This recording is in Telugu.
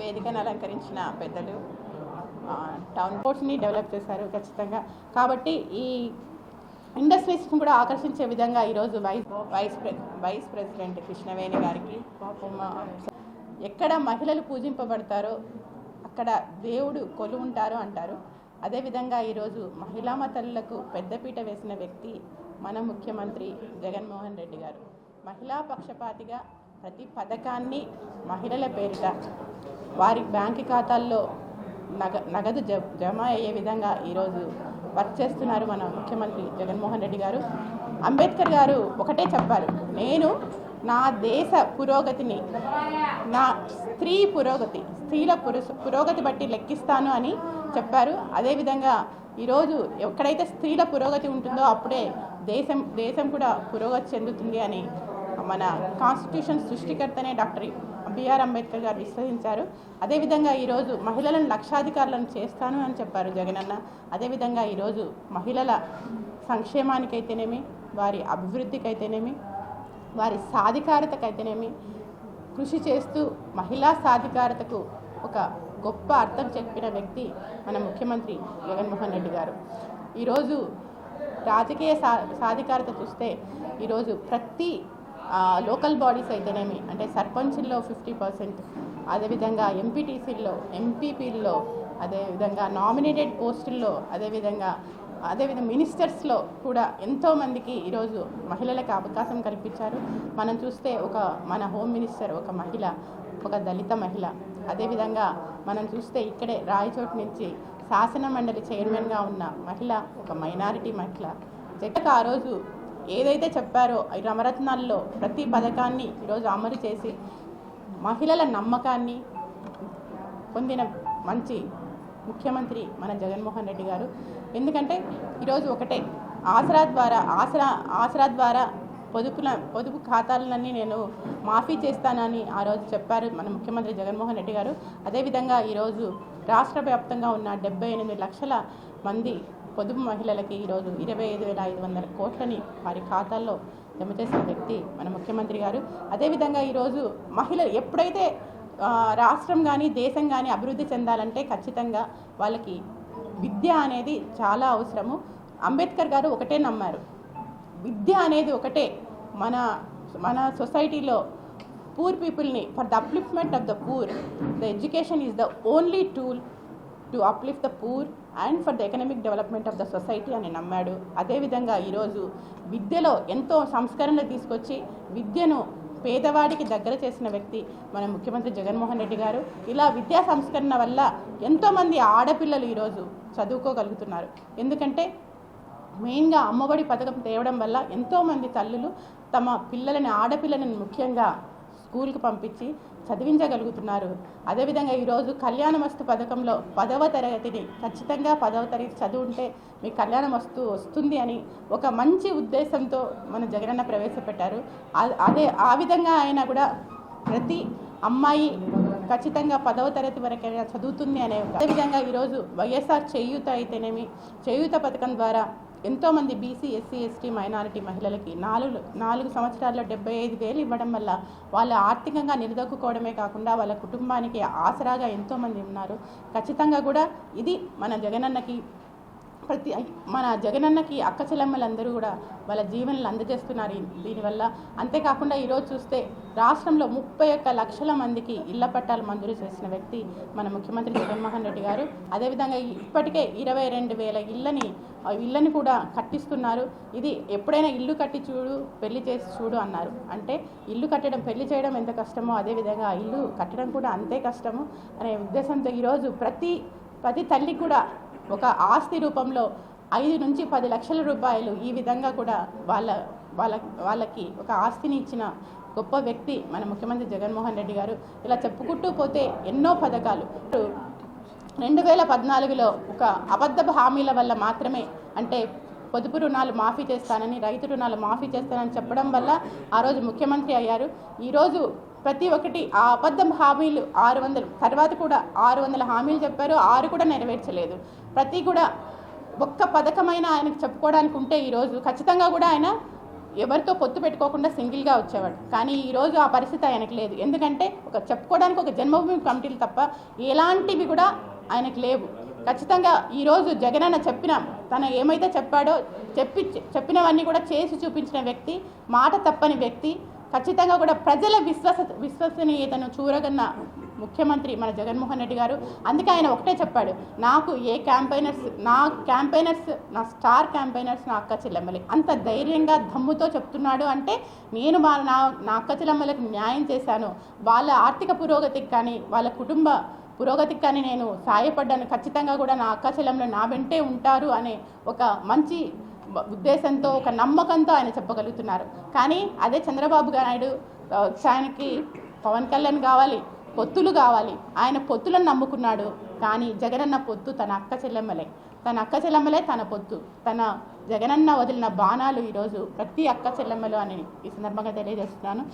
వేదికను అలంకరించిన పెద్దలు టౌన్ పోర్ట్స్ని డెవలప్ చేశారు ఖచ్చితంగా. కాబట్టి ఈ ఇండస్ట్రీస్ని కూడా ఆకర్షించే విధంగా ఈరోజు వైస్ ప్రెసిడెంట్ కృష్ణవేణి గారికి ఎక్కడ మహిళలు పూజింపబడతారో అక్కడ దేవుడు కొలువుంటారో అంటారు. అదేవిధంగా ఈరోజు మహిళా తల్లులకు పెద్దపీట వేసిన వ్యక్తి మన ముఖ్యమంత్రి జగన్మోహన్ రెడ్డి గారు. మహిళా పక్షపాతిగా ప్రతి పథకాన్ని మహిళల పేరిట వారి బ్యాంకు ఖాతాల్లో నగదు జమ అయ్యే విధంగా ఈరోజు వర్క్ చేస్తున్నారు మన ముఖ్యమంత్రి జగన్మోహన్ రెడ్డి గారు. అంబేద్కర్ గారు ఒకటే చెప్పారు, నేను నా దేశ పురోగతిని నా స్త్రీల పురోగతి బట్టి లెక్కిస్తాను అని చెప్పారు. అదేవిధంగా ఈరోజు ఎక్కడైతే స్త్రీల పురోగతి ఉంటుందో అప్పుడే దేశం కూడా పురోగతి చెందుతుంది అని మన కాన్స్టిట్యూషన్ సృష్టికర్తనే డాక్టర్ బిఆర్ అంబేద్కర్ గారు విశ్వసించారు. అదేవిధంగా ఈరోజు మహిళలను లక్షాధికారులను చేస్తాను అని చెప్పారు జగనన్న. అదేవిధంగా ఈరోజు మహిళల సంక్షేమానికైతేనేమి, వారి అభివృద్ధికైతేనేమి, వారి సాధికారతకైతేనేమి కృషి చేస్తూ మహిళా సాధికారతకు ఒక గొప్ప అర్థం చెప్పిన వ్యక్తి మన ముఖ్యమంత్రి జగన్మోహన్ రెడ్డి గారు. ఈరోజు రాజకీయ సాధికారత చూస్తే ఈరోజు ప్రతి లోకల్ బాడీస్ అయితేనేమి, అంటే సర్పంచ్ల్లో 50%, అదేవిధంగా ఎంపీటీసీల్లో, ఎంపీపీల్లో, అదేవిధంగా నామినేటెడ్ పోస్టుల్లో, అదేవిధంగా మినిస్టర్స్లో కూడా ఎంతోమందికి ఈరోజు మహిళలకు అవకాశం కల్పించారు. మనం చూస్తే మన హోమ్ మినిస్టర్ ఒక మహిళ, ఒక దళిత మహిళ. అదేవిధంగా మనం చూస్తే ఇక్కడే రాయచోటు నుంచి శాసన మండలి చైర్మన్గా ఉన్న మహిళ ఒక మైనారిటీ మహిళ. జగన్ ఆ రోజు ఏదైతే చెప్పారో ఈ నవరత్నాల్లో ప్రతి పథకాన్ని ఈరోజు అమలు చేసి మహిళల నమ్మకాన్ని పొందిన మంచి ముఖ్యమంత్రి మన జగన్మోహన్ రెడ్డి గారు. ఎందుకంటే ఈరోజు ఒకటే ఆసరా ద్వారా పొదుపు ఖాతాలన్నీ నేను మాఫీ చేస్తానని ఆ రోజు చెప్పారు మన ముఖ్యమంత్రి జగన్మోహన్ రెడ్డి గారు. అదేవిధంగా ఈరోజు రాష్ట్ర వ్యాప్తంగా ఉన్న 78 లక్షల మంది పొదుపు మహిళలకి ఈరోజు 25,500 కోట్లని వారి ఖాతాల్లో జమ చేసిన వ్యక్తి మన ముఖ్యమంత్రి గారు. అదేవిధంగా ఈరోజు మహిళలు ఎప్పుడైతే రాష్ట్రం కానీ దేశం కానీ అభివృద్ధి చెందాలంటే ఖచ్చితంగా వాళ్ళకి విద్య అనేది చాలా అవసరము. అంబేద్కర్ గారు ఒకటే నమ్మారు, విద్య అనేది ఒకటే మన సొసైటీలో పూర్ పీపుల్ని for the upliftment of the poor, the education is the only tool to uplift the poor and for the economic development of the society అని నమ్మాడు. అదేవిధంగా ఈరోజు విద్యలో ఎంతో సంస్కరణలు తీసుకొచ్చి విద్యను పేదవాడికి దగ్గర చేసిన వ్యక్తి మన ముఖ్యమంత్రి జగన్మోహన్ రెడ్డి గారు. ఇలా విద్యా సంస్కరణ వల్ల ఎంతోమంది ఆడపిల్లలు ఈరోజు చదువుకోగలుగుతున్నారు. ఎందుకంటే మెయిన్గా అమ్మఒడి పథకం తేవడం వల్ల ఎంతోమంది తల్లులు తమ ఆడపిల్లలను ముఖ్యంగా స్కూల్కి పంపించి చదివించగలుగుతున్నారు. అదేవిధంగా ఈరోజు కళ్యాణమస్తు పథకంలో 10వ తరగతిని ఖచ్చితంగా 10వ తరగతి చదువుంటే మీకు కళ్యాణం వస్తుంది అని ఒక మంచి ఉద్దేశంతో మన జగనన్న ప్రవేశపెట్టారు. ఆ విధంగా ఆయన కూడా ప్రతి అమ్మాయి ఖచ్చితంగా 10వ తరగతి వరకైనా చదువుతుంది అనే. అదేవిధంగా ఈరోజు వైఎస్ఆర్ చేయూత అయితేనేమి, చేయూత పథకం ద్వారా ఎంతోమంది బీసీ, ఎస్సీ, ఎస్టీ, మైనారిటీ మహిళలకి 4 సంవత్సరాల్లో 75,000 ఇవ్వడం వల్ల వాళ్ళు ఆర్థికంగా నిలదొక్కుకోవడమే కాకుండా వాళ్ళ కుటుంబానికి ఆసరాగా ఎంతోమంది ఉన్నారు. ఖచ్చితంగా కూడా ఇది మన జగనన్నకి అక్క చెల్లెమ్మలందరూ కూడా వాళ్ళ జీవనాలు అందజేస్తున్నారు దీనివల్ల. అంతేకాకుండా ఈరోజు చూస్తే రాష్ట్రంలో 31 లక్షల మందికి ఇళ్ల పట్టాలు మంజూరు చేసిన వ్యక్తి మన ముఖ్యమంత్రి జగన్మోహన్ రెడ్డి గారు. అదేవిధంగా ఇప్పటికే 22,000 ఇళ్ళని కూడా కట్టిస్తున్నారు. ఇది ఎప్పుడైనా ఇల్లు కట్టి చూడు, పెళ్లి చేసి చూడు అన్నారు. అంటే ఇల్లు కట్టడం, పెళ్లి చేయడం ఎంత కష్టమో అదేవిధంగా ఇల్లు కట్టడం కూడా అంతే కష్టము అనే ఉద్దేశంతో ఈరోజు ప్రతి తల్లి కూడా ఒక ఆస్తి రూపంలో 5 నుంచి 10 లక్షల రూపాయలు ఈ విధంగా కూడా వాళ్ళకి ఒక ఆస్తిని ఇచ్చిన గొప్ప వ్యక్తి మన ముఖ్యమంత్రి జగన్మోహన్ రెడ్డి గారు. ఇలా చెప్పుకుంటూ పోతే ఎన్నో పథకాలు. 2014లో ఒక అబద్ధపు హామీల వల్ల మాత్రమే, అంటే పొదుపు రుణాలు మాఫీ చేస్తానని, రైతు రుణాలు మాఫీ చేస్తానని చెప్పడం వల్ల ఆ రోజు ముఖ్యమంత్రి అయ్యారు. ఈరోజు ప్రతి ఒక్కటి ఆ అబద్ధం హామీలు 600 తర్వాత కూడా 600 హామీలు చెప్పారు, 6 కూడా నెరవేర్చలేదు. ప్రతి కూడా ఒక్క పథకమైన ఆయనకు చెప్పుకోవడానికి ఉంటే ఈరోజు ఖచ్చితంగా కూడా ఆయన ఎవరితో పొత్తు పెట్టుకోకుండా సింగిల్గా వచ్చేవాడు. కానీ ఈరోజు ఆ పరిస్థితి ఆయనకు లేదు. ఎందుకంటే ఒక చెప్పుకోవడానికి ఒక జన్మభూమి కమిటీలు తప్ప ఎలాంటివి కూడా ఆయనకు లేవు. ఖచ్చితంగా ఈరోజు జగనన్న తన ఏమైతే చెప్పాడో చెప్పినవన్నీ కూడా చేసి చూపించిన వ్యక్తి, మాట తప్పని వ్యక్తి, ఖచ్చితంగా కూడా ప్రజల విశ్వసనీయతను చూరగన్న ముఖ్యమంత్రి మన జగన్మోహన్ రెడ్డి గారు. అందుకే ఆయన ఒకటే చెప్పాడు, నాకు నా స్టార్ క్యాంపెయినర్స్ నా అక్క చెల్లెమ్మలే. అంత ధైర్యంగా దమ్ముతో చెప్తున్నాడు అంటే నేను నా అక్క చెల్లెమ్మలకు న్యాయం చేశాను, వాళ్ళ ఆర్థిక పురోగతికి కానీ వాళ్ళ కుటుంబ పురోగతికి కానీ నేను సాయపడ్డాను, ఖచ్చితంగా కూడా నా అక్క చెల్లెమ్మలు నా వెంటే ఉంటారు అనే ఒక మంచి ఉద్దేశంతో, ఒక నమ్మకంతో ఆయన చెప్పగలుగుతున్నారు. కానీ అదే చంద్రబాబు నాయుడు ఆయనకి పవన్ కళ్యాణ్ కావాలి, పొత్తులు కావాలి, ఆయన పొత్తులను నమ్ముకున్నాడు. కానీ జగనన్న పొత్తు తన అక్క చెల్లెమ్మలే తన పొత్తు. జగనన్న వదిలిన బాణాలు ఈరోజు ప్రతి అక్క చెల్లెమ్మలు అని ఈ సందర్భంగా తెలియజేస్తున్నాను.